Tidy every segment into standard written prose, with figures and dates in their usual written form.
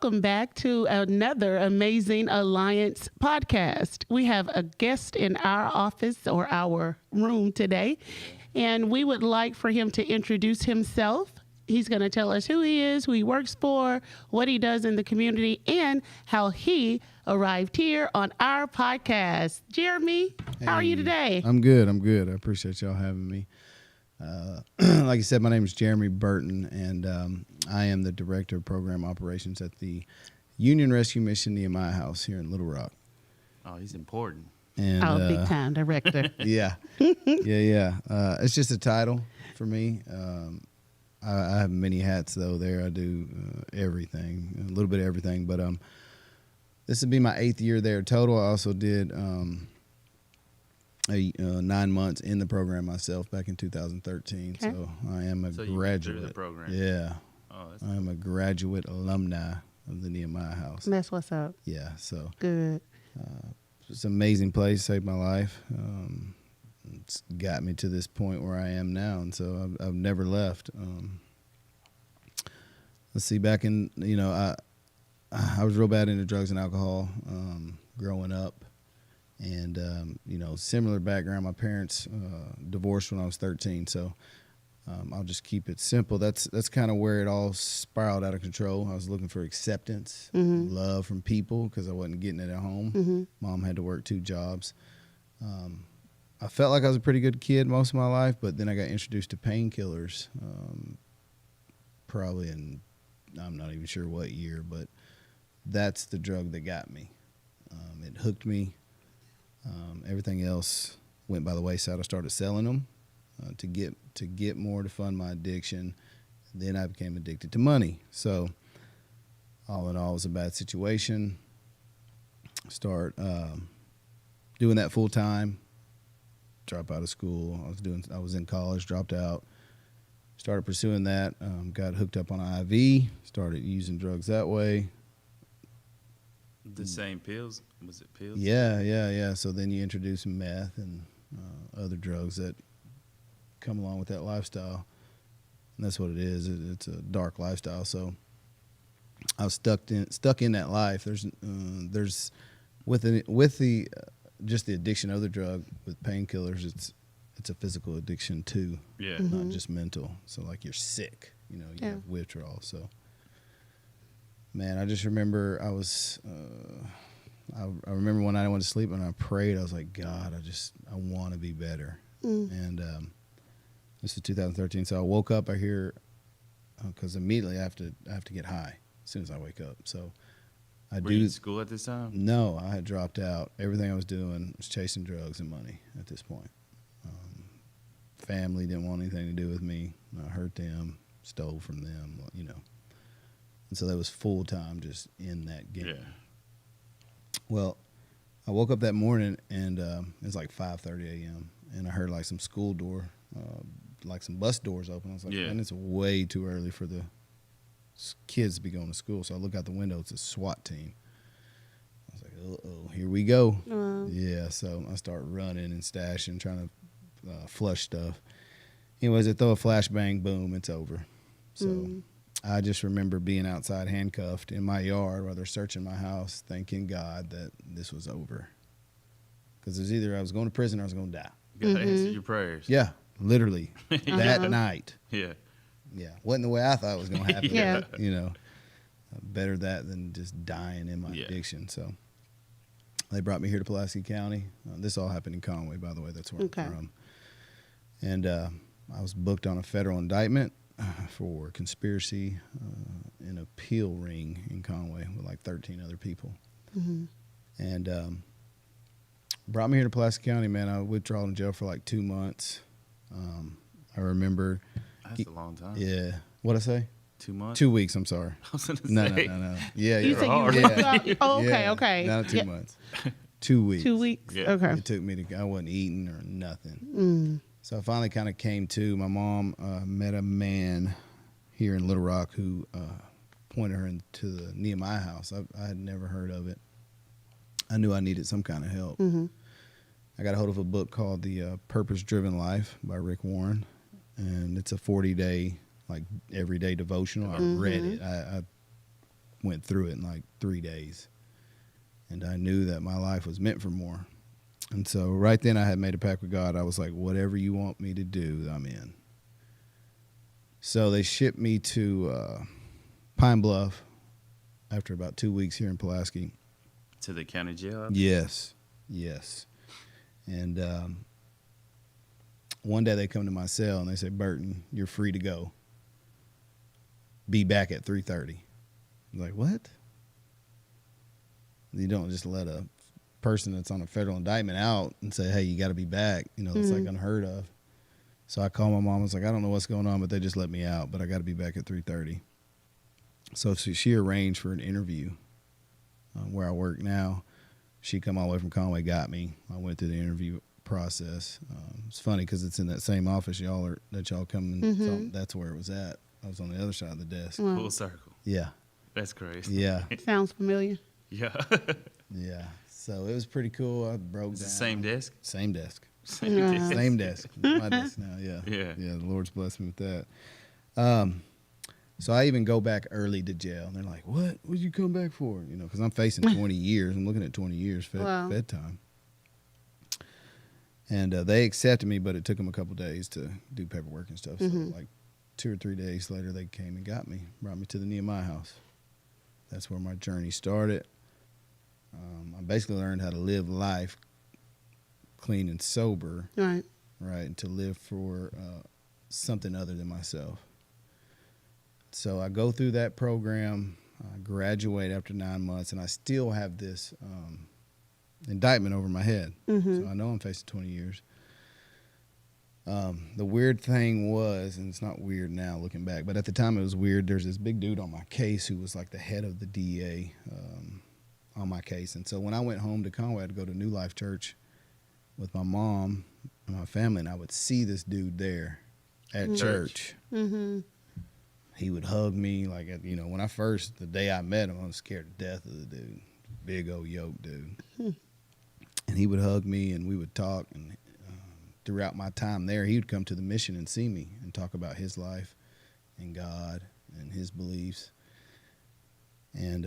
welcome back to another amazing Alliance podcast. We have a guest in our office or our room today, and we would like for him to introduce himself. He's going to tell us who he is, who he works for, what he does in the community, and how he arrived here on our podcast. Jeremy, how are you today? I'm good. I appreciate y'all having me. Like I said, my name is Jeremy Burton, and I am the Director of Program Operations at the Union Rescue Mission Nehemiah House here in Little Rock. Oh, he's important. And, big time director. Yeah. It's just a title for me. I have many hats, though, there. I do everything, a little bit of everything. But this would be my 8th year there total. I also did 9 months in the program myself back in 2013. Okay. So I am a graduate. You the program. Yeah. Oh, I am a graduate alumni of the Nehemiah House. That's what's up. Yeah. So good. It's an amazing place. Saved my life. It's got me to this point where I am now, and so I've never left. Let's see. Back in I was real bad into drugs and alcohol growing up. And, similar background. My parents divorced when I was 13, so I'll just keep it simple. That's kind of where it all spiraled out of control. I was looking for acceptance, love from people because I wasn't getting it at home. Mm-hmm. Mom had to work 2 jobs. I felt like I was a pretty good kid most of my life, but then I got introduced to painkillers probably in, I'm not even sure what year, but that's the drug that got me. It hooked me. Everything else went by the wayside. I started selling them to get more to fund my addiction. Then I became addicted to money. So all in all, it was a bad situation. Start doing that full time. Drop out of school. I was in college. Dropped out. Started pursuing that. Got hooked up on IV. Started using drugs that way. The same pills? Was it pills? Yeah. So then you introduce meth and other drugs that come along with that lifestyle. And that's what it is. It's a dark lifestyle. So I was stuck in that life. There's with the just the addiction of the drug with painkillers. It's a physical addiction too. Yeah. Not just mental. So like you're sick. You have withdrawal. So. Man, I just remember I remember one night I went to sleep and I prayed. I was like, God, I want to be better. And this was 2013. So I woke up. I hear because immediately I have to get high as soon as I wake up. So Were you in school at this time? No, I had dropped out. Everything I was doing was chasing drugs and money at this point. Family didn't want anything to do with me. I hurt them, stole from them. And so that was full time just in that game. Yeah. Well, I woke up that morning and it was like 5:30 a.m. and I heard like some school door, like some bus doors open. I was like, man, it's way too early for the kids to be going to school. So I look out the window. It's a SWAT team. I was like, uh-oh, here we go. Yeah, so I start running and stashing, trying to flush stuff. Anyways, they throw a flashbang, boom, it's over. So I just remember being outside handcuffed in my yard while they're searching my house, thanking God that this was over. Because it was either I was going to prison or I was going to die. God answer your prayers. Yeah, literally. That night. Yeah. Yeah. Wasn't the way I thought it was going to happen. Yeah. Better that than just dying in my addiction. So they brought me here to Pulaski County. This all happened in Conway, by the way. That's where I'm from. And I was booked on a federal indictment for conspiracy in a peel ring in Conway with like 13 other people. And brought me here to Pulaski County, man. I withdrawed in jail for like 2 months. I remember. That's a long time. Yeah. What'd I say? 2 months? 2 weeks, I'm sorry. I was going to say. No. Yeah. You said you withdrew? Oh, okay. Not 2 months. 2 weeks. 2 weeks? Yeah. Okay. It took me I wasn't eating or nothing. So I finally kind of came to. My mom met a man here in Little Rock who pointed her into the Nehemiah House. I had never heard of it. I knew I needed some kind of help. I got a hold of a book called The Purpose-Driven Life by Rick Warren, and it's a 40-day, like, everyday devotional. I read it. I went through it in like 3 days. And I knew that my life was meant for more. And so right then I had made a pact with God. I was like, whatever you want me to do, I'm in. So they shipped me to Pine Bluff after about 2 weeks here in Pulaski. To the county jail? Yes. And one day they come to my cell and they say, Burton, you're free to go. Be back at 3:30. I'm like, what? You don't just let a person that's on a federal indictment out and say, hey, you got to be back. You know, it's like unheard of. So I called my mom. I was like, I don't know what's going on, but they just let me out, but I got to be back at 3:30. So she arranged for an interview where I work now. She come all the way from Conway, got me. I went through the interview process. It's funny because it's in that same office that y'all come in. So that's where it was at. I was on the other side of the desk. Wow. Full circle. Yeah. That's crazy. Yeah. Sounds familiar. Yeah. Yeah. So it was pretty cool. I broke It's down. the same desk? Same desk. Same Yeah. desk. Same desk. My desk now, yeah. Yeah. Yeah, the Lord's blessed me with that. So I even go back early to jail. And they're like, what? What'd you come back for? You know, because I'm facing 20 years. I'm looking at 20 years Wow. fed time. And they accepted me, but it took them a couple days to do paperwork and stuff. So like 2 or 3 days later, they came and got me, brought me to the Nehemiah House. That's where my journey started. I basically learned how to live life clean and sober, Right. right, and to live for something other than myself. So I go through that program, I graduate after 9 months, and I still have this indictment over my head. So I know I'm facing 20 years. The weird thing was, and it's not weird now looking back, but at the time it was weird, there's this big dude on my case who was like the head of the DEA on my case. And so when I went home to Conway, I had to go to New Life Church with my mom and my family, and I would see this dude there at church. He would hug me like, when the day I met him, I was scared to death of the dude. Big old yoke dude. And he would hug me and we would talk. And throughout my time there, he would come to the mission and see me and talk about his life and God and his beliefs. And,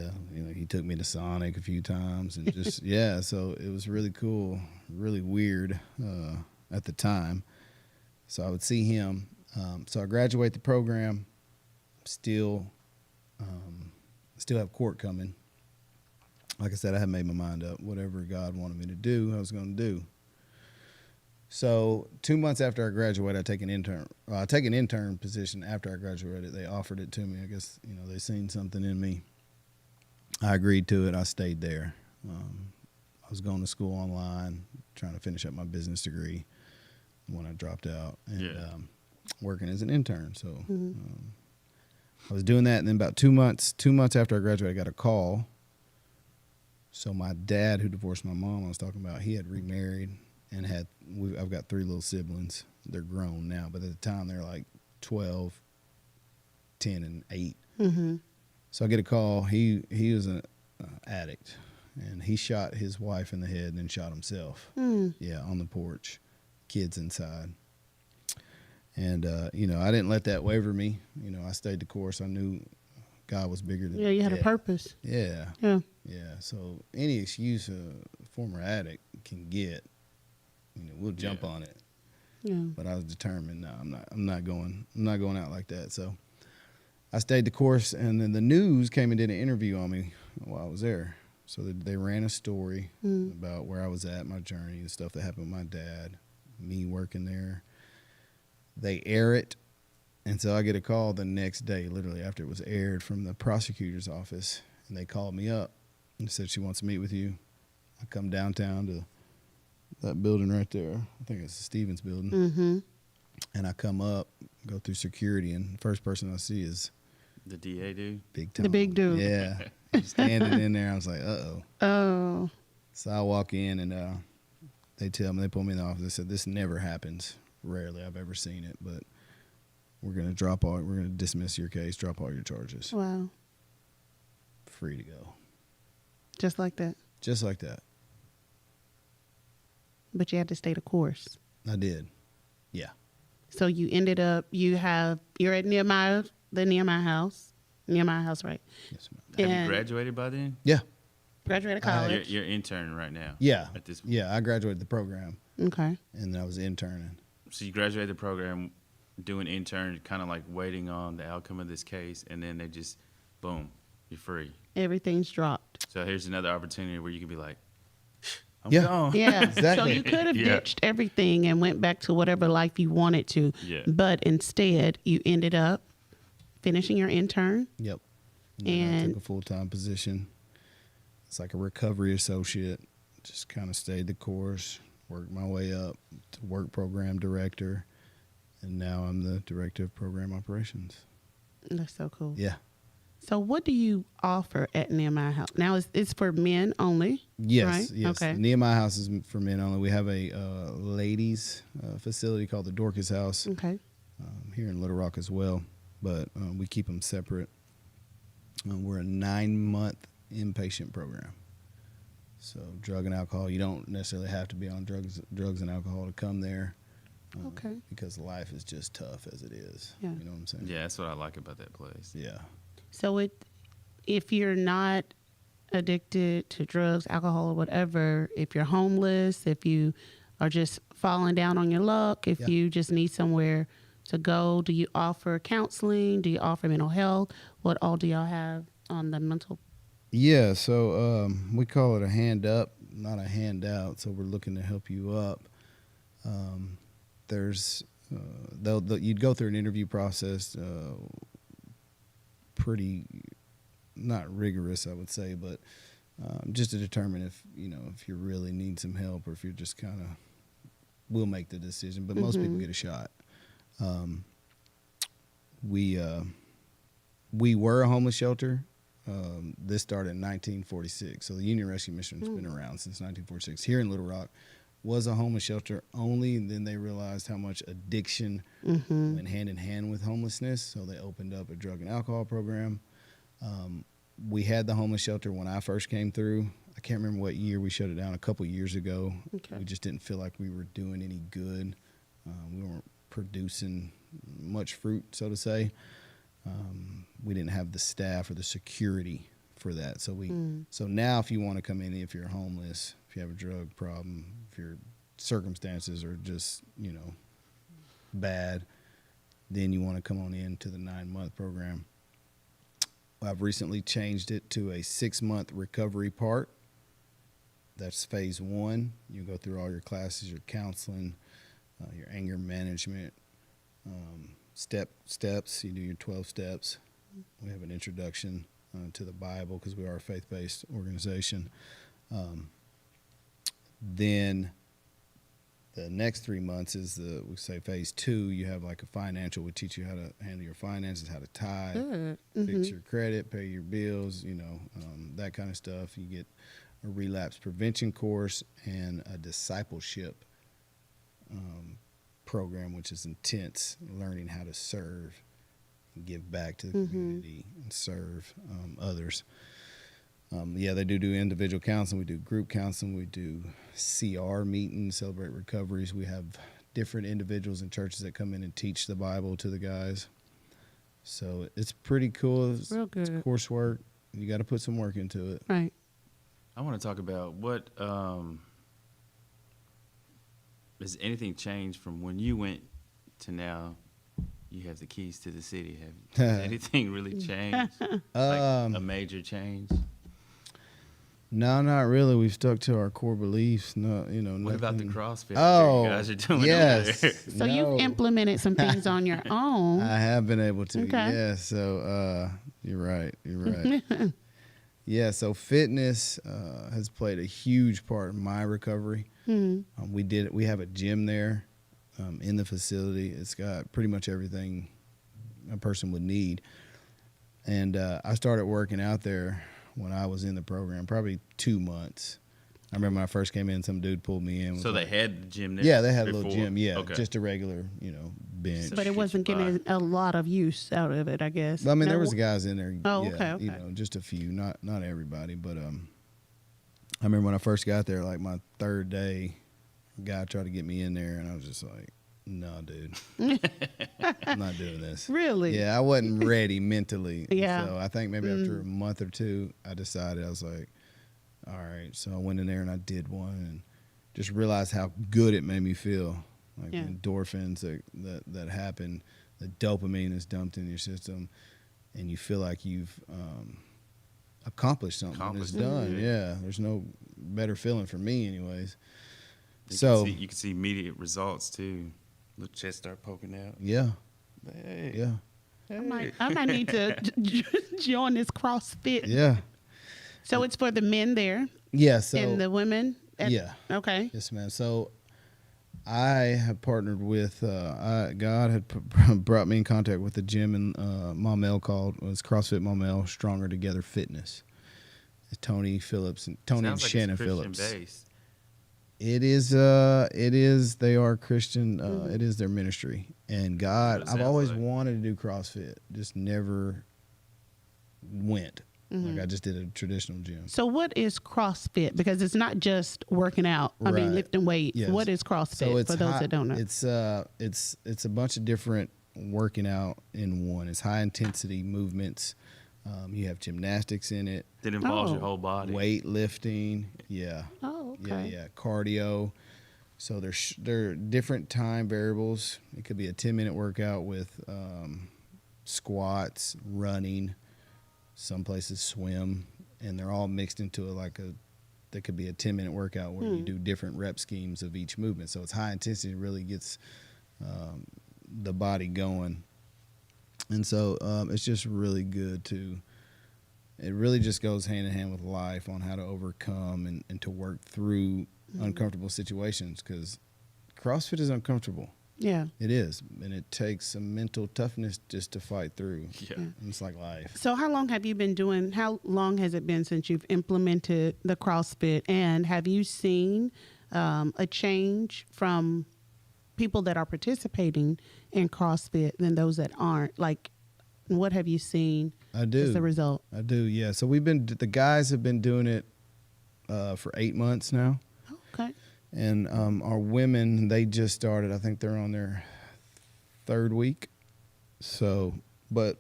he took me to Sonic a few times and just, yeah, so it was really cool, really weird at the time. So I would see him. So I graduate the program, still have court coming. Like I said, I had made my mind up. Whatever God wanted me to do, I was going to do. So 2 months after I graduated, I take an intern position after I graduated. They offered it to me. I guess, they seen something in me. I agreed to it. I stayed there. I was going to school online, trying to finish up my business degree when I dropped out, and working as an intern. So I was doing that, and then about 2 months after I graduated, I got a call. So my dad, who divorced my mom, I was talking about, he had remarried and I've got 3 little siblings. They're grown now, but at the time they're like 12, 10, and 8. So I get a call. He was an addict, and he shot his wife in the head and then shot himself. Yeah, on the porch, kids inside. And, I didn't let that waver me. I stayed the course. I knew God was bigger than You had a death. purpose. Yeah. Yeah. Yeah. So any excuse a former addict can get, we'll jump on it. Yeah. But I was determined, no, I'm not going out like that. So I stayed the course, and then the news came and did an interview on me while I was there. So they ran a story about where I was at, my journey, the stuff that happened with my dad, me working there. They air it. And so I get a call the next day, literally after it was aired, from the prosecutor's office. And they called me up and said she wants to meet with you. I come downtown to that building right there. I think it's the Stevens building. And I come up, go through security, and the first person I see is The DA dude? Big Tom. The big dude. Yeah. Standing in there. I was like, uh-oh. Oh. So I walk in, and they pull me in the office. They said, this never happens. Rarely I've ever seen it, but we're going to dismiss your case, drop all your charges. Wow. Free to go. Just like that. Just like that. But you had to stay the course. I did. Yeah. So you ended up, you're at the Nehemiah House. Nehemiah House, right? Yes, ma'am. Have And you graduated by then? Yeah. graduated You're, college. you're interning right now. Yeah. At this. Yeah. I graduated the program Okay. and then I was interning. So you graduated the program, doing intern, kind of like waiting on the outcome of this case, and then they just, boom, you're free. Everything's dropped. So here's another opportunity where you can be like, I'm Yeah. gone. Yeah. Exactly. So you could have Yeah. ditched everything and went back to whatever life you wanted to. Yeah. But instead, you ended up finishing your intern. Yep. And then I And- took a full-time position. It's like a recovery associate. Just kind of stayed the course, worked my way up to work program director, and now I'm the director of program operations. That's so cool. Yeah. So what do you offer at Nehemiah House? Now it's for men only. Yes, Right? yes. Okay. Nehemiah House is for men only. We have a ladies facility called the Dorcas House Okay. here in Little Rock as well, but we keep them separate. We're a 9-month inpatient program. So drug and alcohol, you don't necessarily have to be on drugs and alcohol to come there. Okay. Because life is just tough as it is. Yeah. You know what I'm saying? Yeah, that's what I like about that place. Yeah. So if you're not addicted to drugs, alcohol, or whatever, if you're homeless, if you are just falling down on your luck, if Yeah. you just need somewhere to go, do you offer counseling? Do you offer mental health? What all do y'all have on the mental? Yeah, so we call it a hand up, not a handout. So we're looking to help you up. There's you'd go through an interview process, pretty not rigorous, I would say, but just to determine if you really need some help or if you're just kind of we'll make the decision. But most people get a shot. We were a homeless shelter. This started in 1946. So the Union Rescue Mission's been around since 1946. Here in Little Rock was a homeless shelter only, and then they realized how much addiction went hand in hand with homelessness. So they opened up a drug and alcohol program. We had the homeless shelter when I first came through. I can't remember what year we shut it down, a couple years ago. Okay. We just didn't feel like we were doing any good. We weren't producing much fruit, so to say. We didn't have the staff or the security for that. So so now if you want to come in, if you're homeless, if you have a drug problem, if your circumstances are just, bad, then you want to come on in to the 9-month program. I've recently changed it to a 6-month recovery part. That's phase 1. You go through all your classes, your counseling, your anger management, steps. You do your 12 steps. We have an introduction to the Bible because we are a faith-based organization. Then the next 3 months is we say phase 2. You have like a financial. We teach you how to handle your finances, how to tithe, fix your credit, pay your bills, that kind of stuff. You get a relapse prevention course and a discipleship program, which is intense, learning how to serve and give back to the community and serve others. They do individual counseling. We do group counseling. We do CR meetings, celebrate recoveries. We have different individuals in churches that come in and teach the Bible to the guys. So it's pretty cool. It's Real good. It's coursework. You got to put some work into it. Right. I want to talk about what has anything changed from when you went to now you have the keys to the city. Has anything really changed? Like a major change? No, not really. We've stuck to our core beliefs. No, What about the nothing- CrossFit Oh, you guys are doing yes. over there? So you've implemented some things on your own. I have been able to. Okay. Yeah. So you're right. You're right. Yeah. So fitness has played a huge part in my recovery. We have a gym there in the facility. It's got pretty much everything a person would need. And I started working out there when I was in the program, probably 2 months. I remember when I first came in, some dude pulled me in. So they had the gym there? Yeah, they had a little before? gym. Yeah, Okay. just a regular, bench. But it wasn't getting a lot of use out of it, I guess. But, I mean, No? there was guys in there. Oh, yeah, okay. just a few, not everybody. But I remember when I first got there, like my third day, a guy tried to get me in there, and I was just like, no, dude, I'm not doing this. Really? Yeah, I wasn't ready mentally. Yeah. So I think maybe after a month or two, I decided, I was like, all right. So I went in there and I did one and just realized how good it made me feel. Like the endorphins that happen, the dopamine is dumped in your system, and you feel like you've accomplished something. It's done. Yeah, there's no better feeling for me, anyways. You can see immediate results too. Little chest start poking out. Yeah. Hey. Yeah. I might need to join this CrossFit. Yeah. So it's for the men there. Yeah. So and the women. Yeah. Okay. Yes, ma'am. So I have partnered with God had brought me in contact with a gym in Maumelle was CrossFit Maumelle Stronger Together Fitness. Tony Phillips and Tony and Shannon Phillips. Based. It is. They are Christian. It is their ministry. And God, I've always wanted to do CrossFit, just never went. Like I just did a traditional gym. So what is CrossFit? Because it's not just working out. I mean, lifting weights. Yes. What is CrossFit for those that don't know? It's a bunch of different working out in one. It's high intensity movements. You have gymnastics in it. That involves your whole body. Weightlifting. Yeah. Oh, okay. Yeah. Cardio. So there are different time variables. It could be a 10-minute workout with squats, running. Some places swim, and they're all mixed into that could be a 10-minute workout where you do different rep schemes of each movement. So it's high intensity, really gets the body going. And so it's just really good it really just goes hand in hand with life on how to overcome and to work through uncomfortable situations, because CrossFit is uncomfortable. Yeah. It is. And it takes some mental toughness just to fight through. Yeah. And it's like life. So how long has it been since you've implemented the CrossFit? And have you seen a change from people that are participating in CrossFit than those that aren't? Like, what have you seen as a result? I do, yeah. So the guys have been doing it for 8 months now. Okay. And our women, they just started. I think they're on their 3rd week. So, but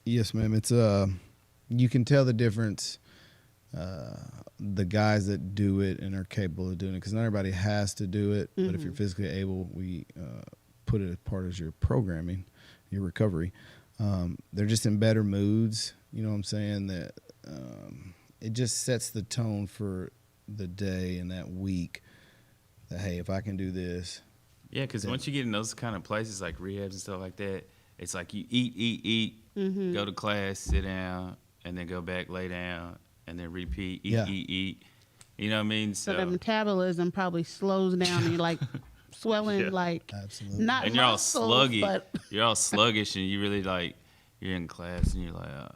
yes, ma'am, it's you can tell the difference. The guys that do it and are capable of doing it, because not everybody has to do it. But if you're physically able, we put it as part of your programming, your recovery. They're just in better moods. You know what I'm saying? That it just sets the tone for the day and that week, that hey, if I can do this. Yeah, because once you get in those kind of places like rehabs and stuff like that, it's like you eat, go to class, sit down, and then go back, lay down, and then repeat, eat. You know what I mean? So the metabolism probably slows down, and you're like swelling, like absolutely. Not and you're all muscles, sluggish. but You're all sluggish, and you really like you're in class, and you're like, oh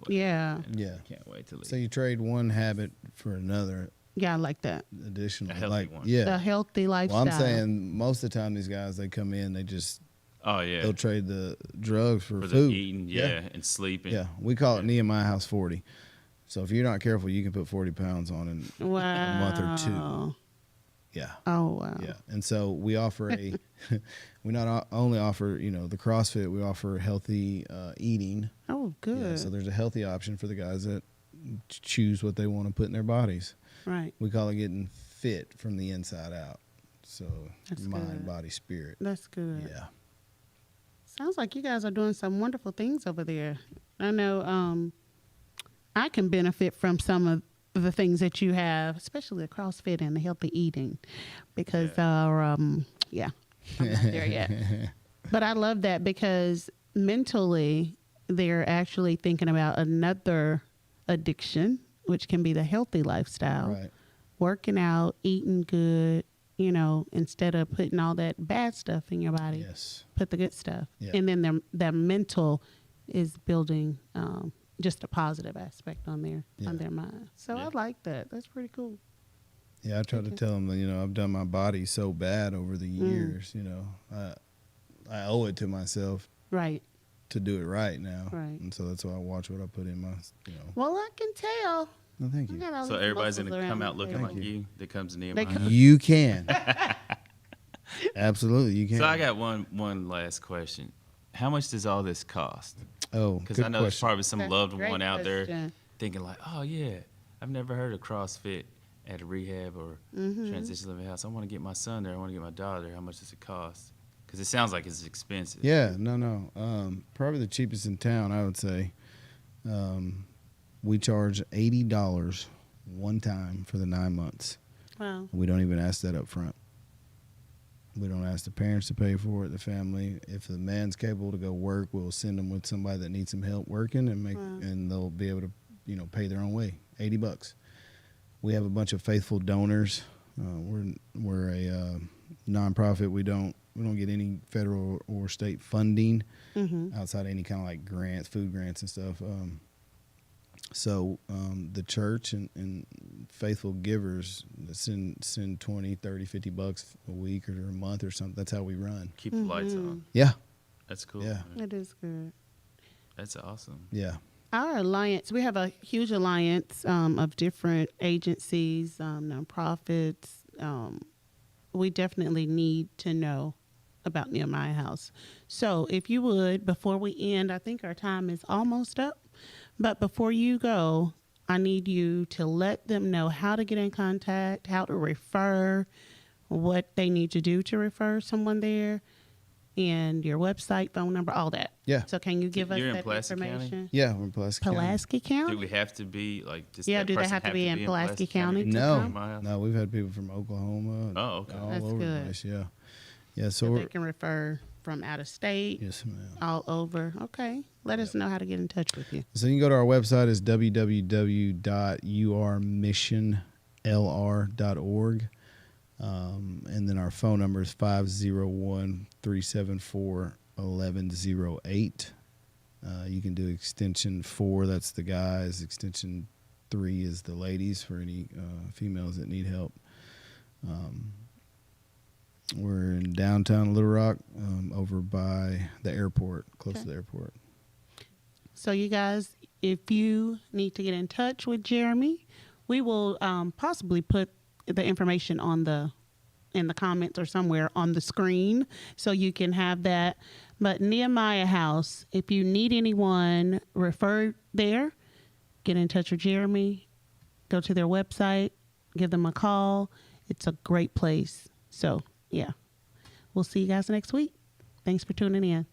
man, I can't wait to leave. So you trade one habit for another. Yeah, I like that. Additionally, A healthy one. The healthy lifestyle. Well, I'm saying most of the time these guys, they come in, they just they'll trade the drugs for food. The eating, and sleeping. Yeah, we call it Nehemiah House 40. So if you're not careful, you can put 40 pounds on in a month or 2. Yeah. Oh, wow. Yeah. And so we offer we not only offer, the CrossFit, we offer healthy eating. Oh, good. Yeah, so there's a healthy option for the guys that choose what they want to put in their bodies. Right. We call it getting fit from the inside out. So That's mind, good. body, spirit. That's good. Yeah. Sounds like you guys are doing some wonderful things over there. I know I can benefit from some of the things that you have, especially the CrossFit and the healthy eating, because I'm not there yet. But I love that because mentally they're actually thinking about another addiction, which can be the healthy lifestyle. Right. Working out, eating good, instead of putting all that bad stuff in your body. Yes. Put the good stuff. Yeah. And then their mental is building just a positive aspect on their mind. So I like that. That's pretty cool. Yeah, I try to tell them that, I've done my body so bad over the years, I owe it to myself Right. to do it right now. Right. And so that's why I watch what I put in my, Well, I can tell. No, thank you. So everybody's going to come out looking like you that comes to Nehemiah. You can. Absolutely, you can. So I got one last question. How much does all this cost? Oh, Because good I know there's question. probably some That's loved a great one out there question. thinking like, oh yeah, I've never heard of CrossFit at a rehab or transition living house. I want to get my son there. I want to get my daughter there. How much does it cost? Because it sounds like it's expensive. Yeah, no. Probably the cheapest in town, I would say. We charge $80 one time for the 9 months. Wow. We don't even ask that up front. We don't ask the parents to pay for it, the family. If the man's capable to go work, we'll send them with somebody that needs some help working and they'll be able to, pay their own way. $80. We have a bunch of faithful donors. We're a nonprofit. We don't get any federal or state funding outside of any kind of like grants, food grants and stuff. So the church and faithful givers send 20, 30, $50 a week or a month or something. That's how we run. Keep the lights on. Yeah. That's cool. Yeah. It is good. That's awesome. Yeah. Our alliance, we have a huge alliance of different agencies, nonprofits. We definitely need to know about Nehemiah House. So if you would, before we end, I think our time is almost up. But before you go, I need you to let them know how to get in contact, how to refer, what they need to do to refer someone there, and your website, phone number, all that. Yeah. So can you give us You're in that Pulaski County? information? Yeah, we're in Pulaski County. Pulaski County? Do we have to be like? Does Yeah, that do they person have to be in Pulaski County to No, come? Nehemiah House? no, we've had people from Oklahoma. Oh, okay. All That's over good. the place. Yeah. Yeah, so So we're, they can refer from out of state, yes, ma'am. all over. Okay. Let us know how to get in touch with you. So you can go to our website is www.urmissionlr.org. And then our phone number is 501-374-1108. You can do extension 4, that's the guys. Extension 3 is the ladies for any females that need help. We're in downtown Little Rock, over by the airport, close to the airport. So you guys, if you need to get in touch with Jeremy, we will possibly put the information in the comments or somewhere on the screen so you can have that. But Nehemiah House, if you need anyone referred there, get in touch with Jeremy, go to their website, give them a call. It's a great place. So, yeah. We'll see you guys next week. Thanks for tuning in.